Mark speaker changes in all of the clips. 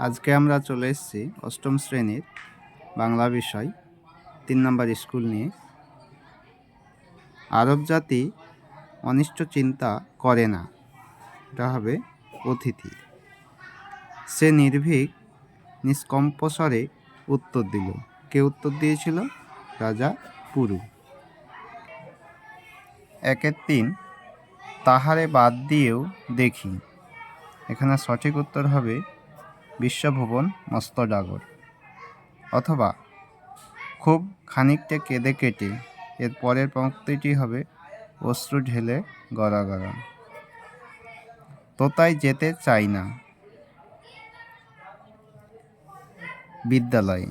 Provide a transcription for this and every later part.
Speaker 1: আজকে আমরা চলে এসেছি অষ্টম শ্রেণীর বাংলা বিষয় ৩ নম্বর স্কুল নিয়ে। আরব জাতি অনিষ্ট চিন্তা করে না, এটা হবে অতিথি। সে নির্ভীক নিষ্কম্পস্বরে উত্তর দিল। কে উত্তর দিয়েছিল? রাজা পুরু। ১-৩ তাহারে বাদ দিয়েও দেখি। এখানে সঠিক উত্তর হবে বিশ্বভুবন মস্তডাগর। অথবা খুব খানিকটা কেঁদে কেটে, এর পরের পংক্তিটি হবে অশ্রু ঢেলে গড়াগড়া। তোতায় যেতে চাই না বিদ্যালয়ে।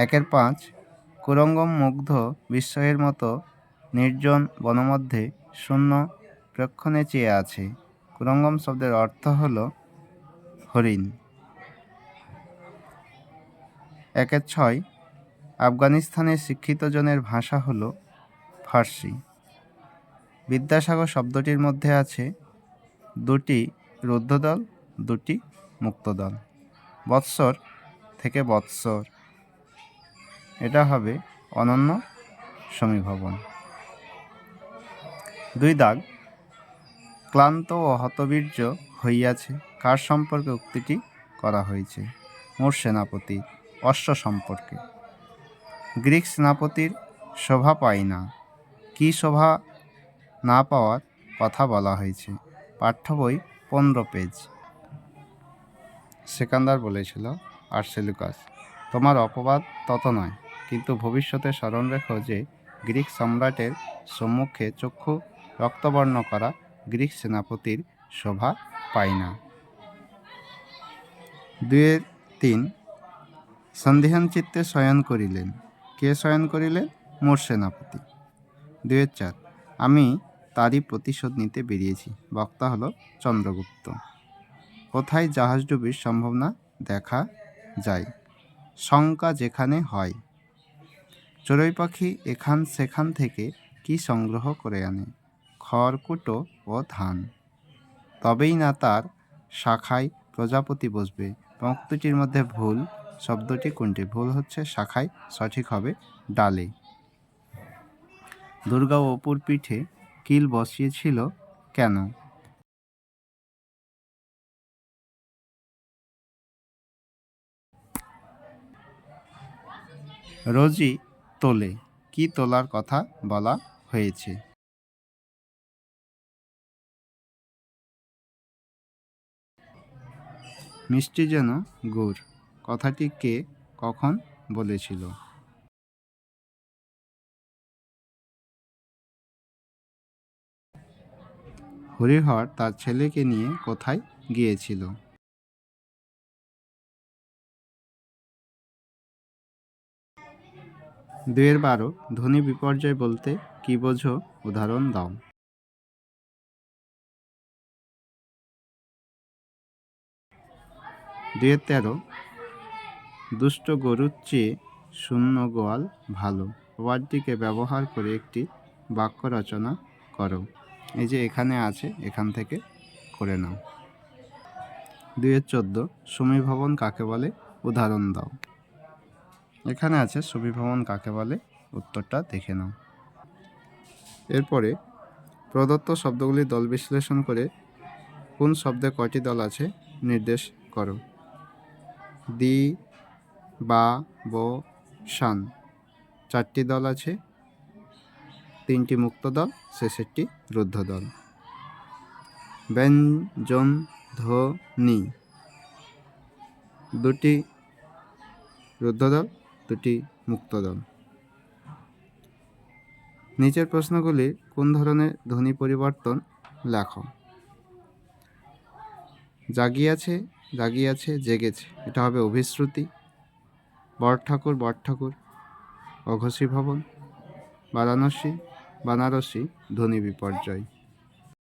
Speaker 1: ১-৫ কুরঙ্গম মুগ্ধ বিস্ময়ের মতো নির্জন বনমধ্যে শূন্য প্রেক্ষণে চেয়ে আছে। কুরঙ্গম শব্দের অর্থ হল হরিণ। ১-৬ আফগানিস্তানের শিক্ষিত জনের ভাষা হল ফার্সি। বিদ্যাসাগর শব্দটির মধ্যে আছে দুটি রুদ্ধদল, দুটি মুক্তদল। বৎসর থেকে বৎসর, এটা হবে অনন্য সমীভবন। ২ দাগ ক্লান্ত ও হতবীর্য হইয়াছে, কার সম্পর্কে উক্তিটি করা হয়েছে? মোর সেনাপতি, অশ্ব সম্পর্কে। গ্রিক সেনাপতির শোভা পায় না, কি শোভা না পাওয়ার কথা বলা হয়েছে? পাঠ্য বই ১৫ পেজ। সেকান্দার বলেছিল আর্সেলুকাস, তোমার অপবাদ তত নয়, কিন্তু ভবিষ্যতে স্মরণ রেখো যে গ্রিক সম্রাটের সম্মুখে চক্ষু রক্তবর্ণ করা গ্রিক সেনাপতির শোভা পায় না। ২-৩ সন্দিহান চিত্তে শয়ন করিলেন। কে শয়ন করিলেন? মোর সেনাপতি। ২-৪ আমি তারই প্রতিশোধ নিতে বেরিয়েছি। বক্তা হলো চন্দ্রগুপ্ত। কোথায় জাহাজডুবির সম্ভাবনা দেখা যায়? শঙ্কা যেখানে হয়। চড়ুই পাখি এখান সেখান থেকে কি সংগ্রহ করে আনে? খড়কুটো ও ধান। তবেই না তার শাখায় প্রজাপতি বসবে। পংক্তিটির মধ্যে ভুল শব্দটি কোনটি? ভুল হচ্ছে শাখায়, সঠিক হবে ডালে। দুর্গা অপুর পিঠে কিল বসিয়েছিল কেন? রোজই তোলে, কি তোলার কথা বলা হয়েছে? মিষ্টি যেন গুড়, কথাটি কে কখন বলেছিল? হরিহর তার ছেলেকে নিয়ে কোথায় গিয়েছিল? ২-১২ ধ্বনি বিপর্যয় বলতে কি বোঝো? উদাহরণ দাও। ২-১৩ দুষ্ট গরুর চেয়ে শূন্য গোয়াল ভালো। ওয়ার্ডটিকে ব্যবহার করে একটি বাক্য রচনা করো। এই যে এখানে আছে, এখান থেকে করে নাও। ২-১৪ সমীভবন কাকে বলে? উদাহরণ দাও। এখানে আছে সমীভবন কাকে বলে, উত্তরটা দেখে নাও। এরপরে প্রদত্ত শব্দগুলি দল বিশ্লেষণ করে কোন শব্দে কয়টি দল আছে নির্দেশ করো। দি, বা, ব, শান 4টি দল আছে, 3টি মুক্ত দল, শেষেরটি রুদ্ধ দল। ব্যঞ্জন ধ্বনি 2টি রুদ্ধ দল, 2টি মুক্ত দল। নিচের প্রশ্নগুলির কোন ধরনের ধ্বনি পরিবর্তন লেখো। জাগিয়াছে, জাগিয়াছে, জেগেছে, এটা হবে অভিশ্রুতি। বড় ঠাকুর, বড় ঠাকুর, অঘোষী ভবন। বারাণসী, বানারসি ধ্বনি বিপর্যয়।